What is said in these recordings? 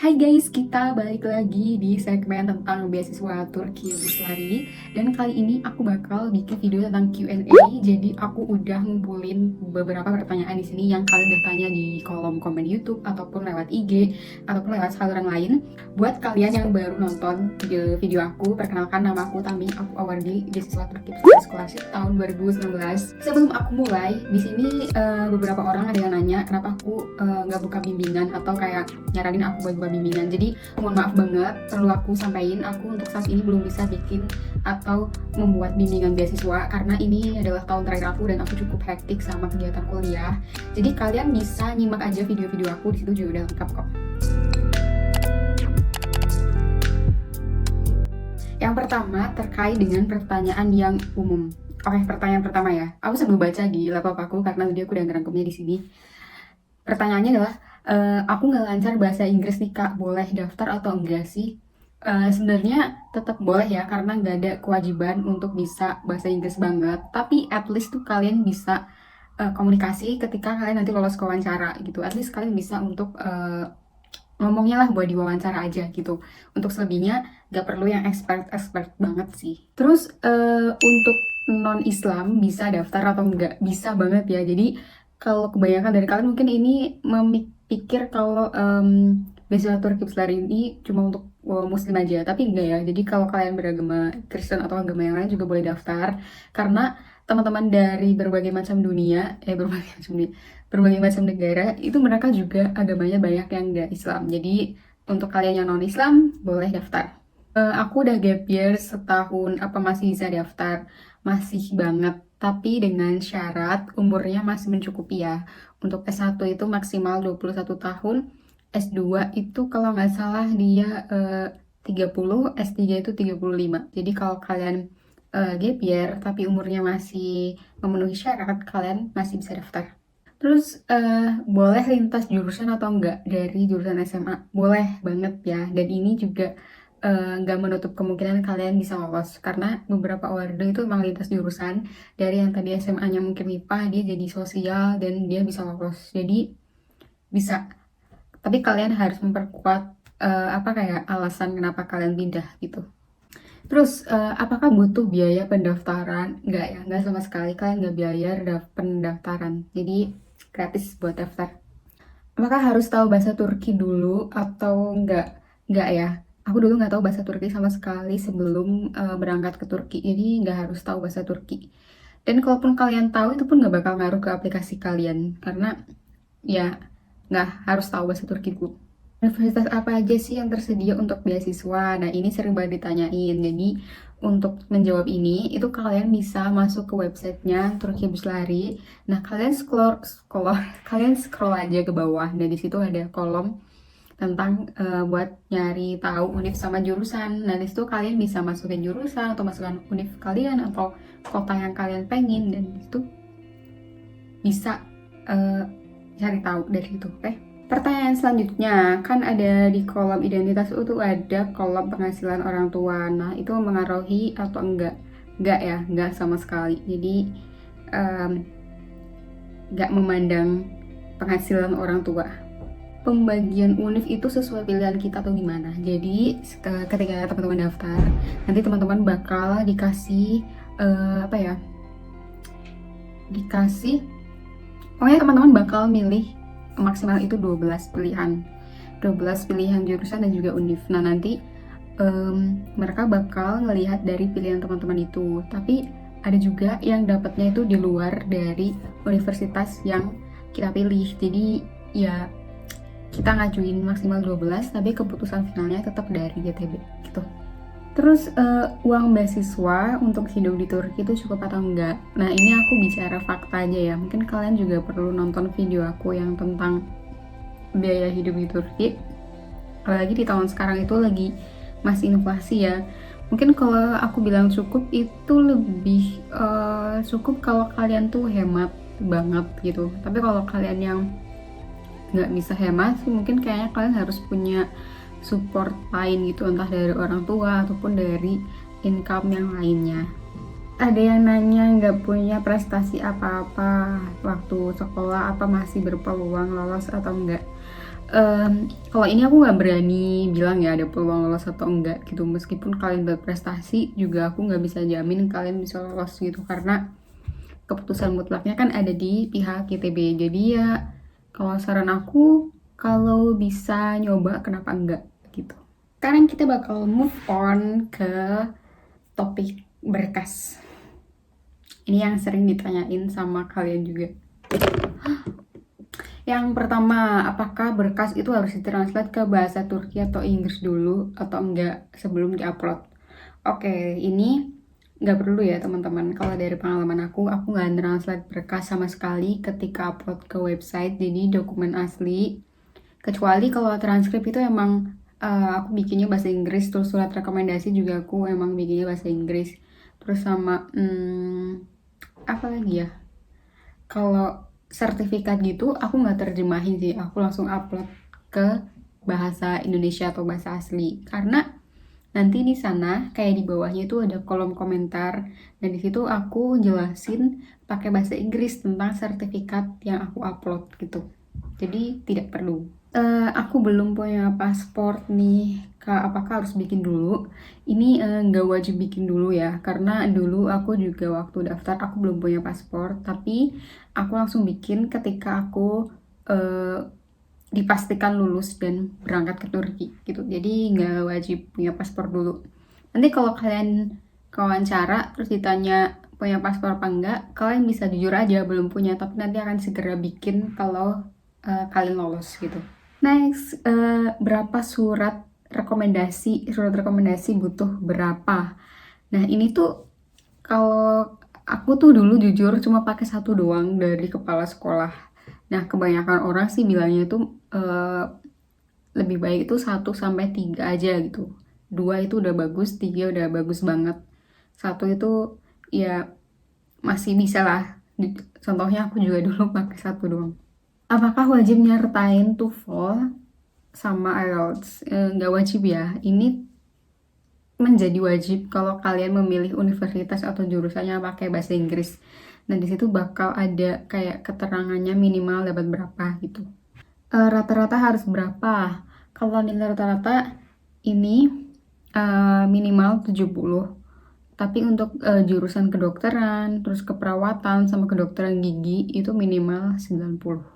Hai guys, kita balik lagi di segmen tentang beasiswa Turki Buslari. Dan kali ini aku bakal bikin video tentang Q&A. Jadi aku udah ngumpulin beberapa pertanyaan di sini yang kalian udah tanya di kolom komen YouTube ataupun lewat IG ataupun lewat saluran lain. Buat kalian yang baru nonton video aku, perkenalkan nama aku Tami. Aku awardee beasiswa Turki Scholarship tahun 2019. Sebelum aku mulai, di sini beberapa orang ada yang nanya kenapa aku nggak buka bimbingan atau kayak nyaranin aku buat buka bimbingan. Jadi mohon maaf banget, perlu aku sampaikan, aku untuk saat ini belum bisa bikin atau membuat bimbingan beasiswa karena ini adalah tahun terakhir aku dan aku cukup hektik sama kegiatan kuliah. Jadi kalian bisa nyimak aja video-video aku, di situ juga udah lengkap kok. Yang pertama terkait dengan pertanyaan yang umum. Oke, pertanyaan pertama ya. Aku sambil baca di laptop aku karena tadi aku udah ngerangkumnya di sini. Pertanyaannya adalah, aku nggak lancar bahasa Inggris nih kak, boleh daftar atau enggak sih? Sebenarnya tetap boleh ya, karena nggak ada kewajiban untuk bisa bahasa Inggris banget. Tapi at least tuh kalian bisa komunikasi ketika kalian nanti lolos ke wawancara gitu. At least kalian bisa untuk ngomongnya lah buat diwawancara aja gitu. Untuk selebihnya nggak perlu yang expert banget sih. Terus untuk non-Islam bisa daftar atau enggak? Bisa banget ya. Jadi kalau kebanyakan dari kalian mungkin ini memikir kalau beasiswa Turki Buslari ini cuma untuk Muslim aja, tapi enggak ya. Jadi kalau kalian beragama Kristen atau agama yang lain juga boleh daftar, karena teman-teman dari berbagai macam dunia, berbagai macam negara itu mereka juga agamanya banyak yang enggak Islam. Jadi untuk kalian yang non Islam boleh daftar. Aku udah gap year setahun, apa masih bisa daftar? Masih banget, tapi dengan syarat umurnya masih mencukupi ya. Untuk S1 itu maksimal 21 tahun, S2 itu kalau nggak salah dia 30, S3 itu 35. Jadi kalau kalian gap year tapi umurnya masih memenuhi syarat, kalian masih bisa daftar. Terus boleh lintas jurusan atau enggak dari jurusan SMA? Boleh banget ya. Dan ini juga nggak menutup kemungkinan kalian bisa lolos, karena beberapa awardee itu emang lintas jurusan. Dari yang tadi SMA-nya mungkin MIPA, dia jadi sosial dan dia bisa lolos. Jadi bisa. Tapi kalian harus memperkuat apa kayak alasan kenapa kalian pindah gitu. Terus apakah butuh biaya pendaftaran? Nggak ya, nggak sama sekali, kalian nggak biaya pendaftaran. Jadi gratis buat daftar. Apakah harus tahu bahasa Turki dulu atau enggak? Enggak ya. Aku dulu nggak tahu bahasa Turki sama sekali sebelum berangkat ke Turki. Jadi nggak harus tahu bahasa Turki. Dan kalaupun kalian tahu, itu pun nggak bakal ngaruh ke aplikasi kalian. Karena ya nggak harus tahu bahasa Turki dulu. Universitas apa aja sih yang tersedia untuk beasiswa? Nah, ini sering banget ditanyain. Jadi, untuk menjawab ini, itu kalian bisa masuk ke websitenya Turki Buslari. Nah, kalian scroll aja ke bawah. Dan di situ ada kolom tentang buat nyari tahu univ sama jurusan. Nah, di situ kalian bisa masukin jurusan atau masukkan univ kalian atau kota yang kalian pengen, dan itu bisa cari tahu dari itu, oke? Pertanyaan selanjutnya, kan ada di kolom identitas itu ada kolom penghasilan orang tua. Nah, itu mengaruhi atau enggak? Enggak ya, enggak sama sekali. Jadi enggak memandang penghasilan orang tua. Pembagian univ itu sesuai pilihan kita atau gimana? Jadi ketika teman-teman daftar, nanti teman-teman bakal dikasih pokoknya teman-teman bakal milih maksimal itu 12 pilihan jurusan dan juga univ. Nah, nanti mereka bakal ngelihat dari pilihan teman-teman itu. Tapi ada juga yang dapatnya itu di luar dari universitas yang kita pilih. Jadi ya kita ngajuin maksimal 12, tapi keputusan finalnya tetap dari YTB gitu. Terus uang beasiswa untuk hidup di Turki itu cukup atau enggak? Nah, ini aku bicara fakta aja ya. Mungkin kalian juga perlu nonton video aku yang tentang biaya hidup di Turki. Apalagi di tahun sekarang itu lagi masih inflasi ya. Mungkin kalau aku bilang cukup itu lebih cukup kalau kalian tuh hemat banget gitu. Tapi kalau kalian yang nggak bisa hemat sih, mungkin kayaknya kalian harus punya support lain gitu, entah dari orang tua ataupun dari income yang lainnya. Ada yang nanya nggak punya prestasi apa-apa waktu sekolah, apa masih berpeluang lolos atau enggak? Kalau ini aku nggak berani bilang ya ada peluang lolos atau enggak gitu. Meskipun kalian berprestasi juga aku nggak bisa jamin kalian bisa lolos gitu, karena keputusan mutlaknya kan ada di pihak ITB. Jadi ya kalau saran aku, kalau bisa nyoba kenapa enggak gitu. Sekarang kita bakal move on ke topik berkas. Ini yang sering ditanyain sama kalian juga. Yang pertama, apakah berkas itu harus ditranslate ke bahasa Turki atau Inggris dulu atau enggak sebelum diupload? Oke, ini nggak perlu ya teman-teman. Kalau dari pengalaman aku nggak translate berkas sama sekali ketika upload ke website, jadi dokumen asli. Kecuali kalau transkrip itu emang aku bikinnya bahasa Inggris, terus surat rekomendasi juga aku emang bikinnya bahasa Inggris. Terus sama apa lagi ya? Kalau sertifikat gitu aku nggak terjemahin sih, aku langsung upload ke bahasa Indonesia atau bahasa asli, karena nanti di sana kayak di bawahnya itu ada kolom komentar dan di situ aku jelasin pakai bahasa Inggris tentang sertifikat yang aku upload gitu. Jadi tidak perlu. Aku belum punya paspor nih Kak, apakah harus bikin dulu? Ini nggak wajib bikin dulu ya, karena dulu aku juga waktu daftar aku belum punya paspor, tapi aku langsung bikin ketika aku dipastikan lulus dan berangkat ke Turki gitu. Jadi nggak wajib punya paspor dulu. Nanti kalau kalian wawancara terus ditanya punya paspor apa enggak, kalian bisa jujur aja belum punya, tapi nanti akan segera bikin kalau kalian lolos gitu. Next, berapa surat rekomendasi butuh berapa? Nah ini tuh kalau aku tuh dulu jujur cuma pakai satu doang dari kepala sekolah. Nah kebanyakan orang sih bilangnya tuh lebih baik itu 1 sampai 3 aja gitu. 2 itu udah bagus, 3 udah bagus banget. 1 itu ya masih bisa lah. Contohnya aku juga dulu pakai 1 doang. Apakah wajib nyertain TOEFL sama IELTS? Nggak wajib ya. Ini menjadi wajib kalau kalian memilih universitas atau jurusannya pakai bahasa Inggris. Nah di situ bakal ada kayak keterangannya minimal dapat berapa gitu. Rata-rata harus berapa? Kalau nilai rata-rata ini minimal 70. Tapi untuk jurusan kedokteran, terus keperawatan sama kedokteran gigi itu minimal 90.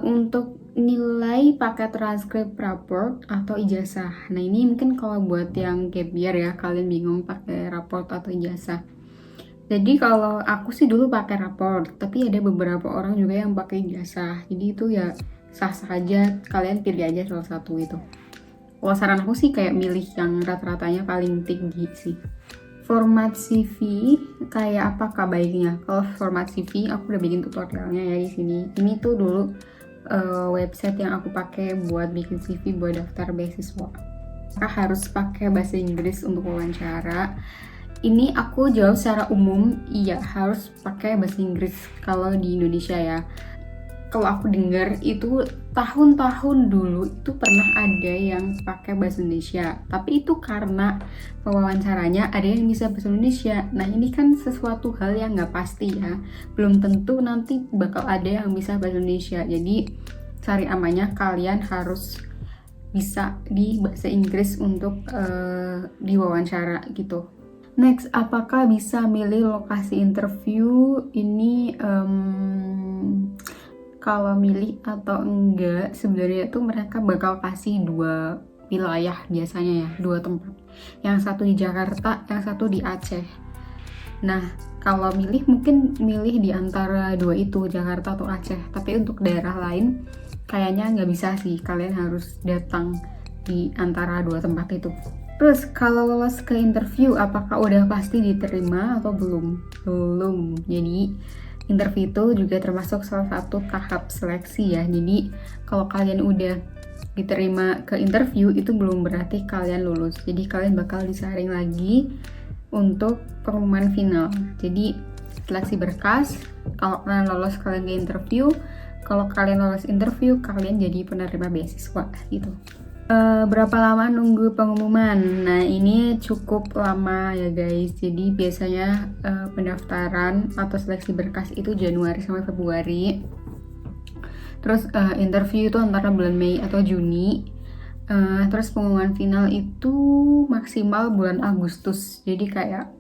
Untuk nilai pakai transkrip raport atau ijazah. Nah ini mungkin kalau buat yang gap year ya, kalian bingung pakai raport atau ijazah. Jadi kalau aku sih dulu pakai raport, tapi ada beberapa orang juga yang pakai ijazah. Jadi itu ya sah-sah aja, kalian pilih aja salah satu itu. Kalau saran aku sih kayak milih yang rata-ratanya paling tinggi sih. Format CV kayak apa baiknya? Kalau format CV aku udah bikin tutorialnya ya di sini. Ini tuh dulu website yang aku pakai buat bikin CV buat daftar beasiswa. Apakah harus pakai bahasa Inggris untuk wawancara? Ini aku jawab secara umum, iya harus pakai bahasa Inggris kalau di Indonesia ya. Kalau aku dengar itu tahun-tahun dulu itu pernah ada yang pakai bahasa Indonesia, tapi itu karena pewawancaranya ada yang bisa bahasa Indonesia. Nah ini kan sesuatu hal yang nggak pasti ya, belum tentu nanti bakal ada yang bisa bahasa Indonesia. Jadi cari amannya kalian harus bisa di bahasa Inggris untuk diwawancara gitu. Next, apakah bisa milih lokasi interview? Ini kalau milih atau enggak, sebenarnya tuh mereka bakal kasih 2 wilayah biasanya ya, 2 tempat. Yang satu di Jakarta, yang satu di Aceh. Nah, kalau milih mungkin milih di antara 2 itu, Jakarta atau Aceh. Tapi untuk daerah lain kayaknya nggak bisa sih, kalian harus datang di antara 2 tempat itu. Terus kalau lolos ke interview, apakah udah pasti diterima atau belum? Belum. Jadi interview itu juga termasuk salah satu tahap seleksi ya. Jadi kalau kalian udah diterima ke interview itu belum berarti kalian lulus. Jadi kalian bakal disaring lagi untuk pengumuman final. Jadi seleksi berkas, kalau kalian lolos kalian ke interview, kalau kalian lolos interview kalian jadi penerima beasiswa gitu. Berapa lama nunggu pengumuman? Nah ini cukup lama ya guys. Jadi biasanya pendaftaran atau seleksi berkas itu Januari sampai Februari. Terus interview itu antara bulan Mei atau Juni. Terus pengumuman final itu maksimal bulan Agustus. Jadi kayak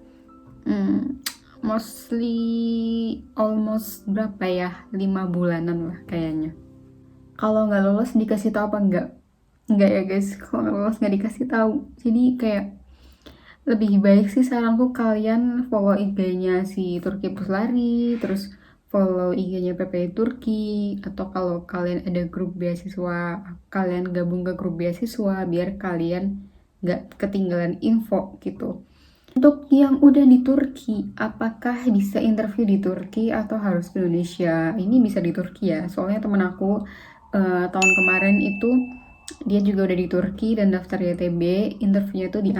mostly almost berapa ya, 5 bulanan lah kayaknya. Kalau nggak lolos dikasih tahu apa enggak? Enggak ya guys, kalau nggak lolos nggak dikasih tahu. Jadi kayak lebih baik sih saranku kalian follow IG-nya si Turki Puslari, terus follow IG-nya PPI Turki, atau kalau kalian ada grup beasiswa, kalian gabung ke grup beasiswa biar kalian nggak ketinggalan info gitu. Untuk yang udah di Turki, apakah bisa interview di Turki atau harus di Indonesia? Ini bisa di Turki ya, soalnya temen aku tahun kemarin itu dia juga udah di Turki dan daftar YTB, interviewnya tuh di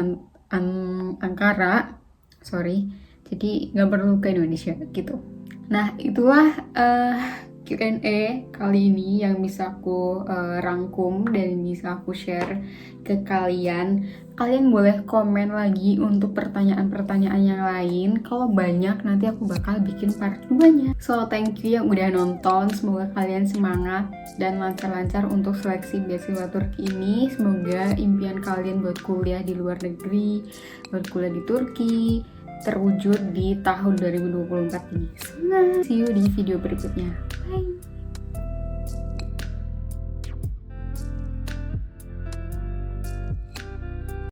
Ankara, sorry, jadi nggak perlu ke Indonesia gitu. Nah itulah Q&A kali ini yang bisa aku rangkum dan bisa aku share ke kalian. Kalian boleh komen lagi untuk pertanyaan-pertanyaan yang lain. Kalau banyak nanti aku bakal bikin part 2-nya. So thank you yang udah nonton. Semoga kalian semangat dan lancar-lancar untuk seleksi beasiswa Turki ini. Semoga impian kalian buat kuliah di luar negeri, buat kuliah di Turki terwujud di tahun 2024 ini. See you di video berikutnya. Bye.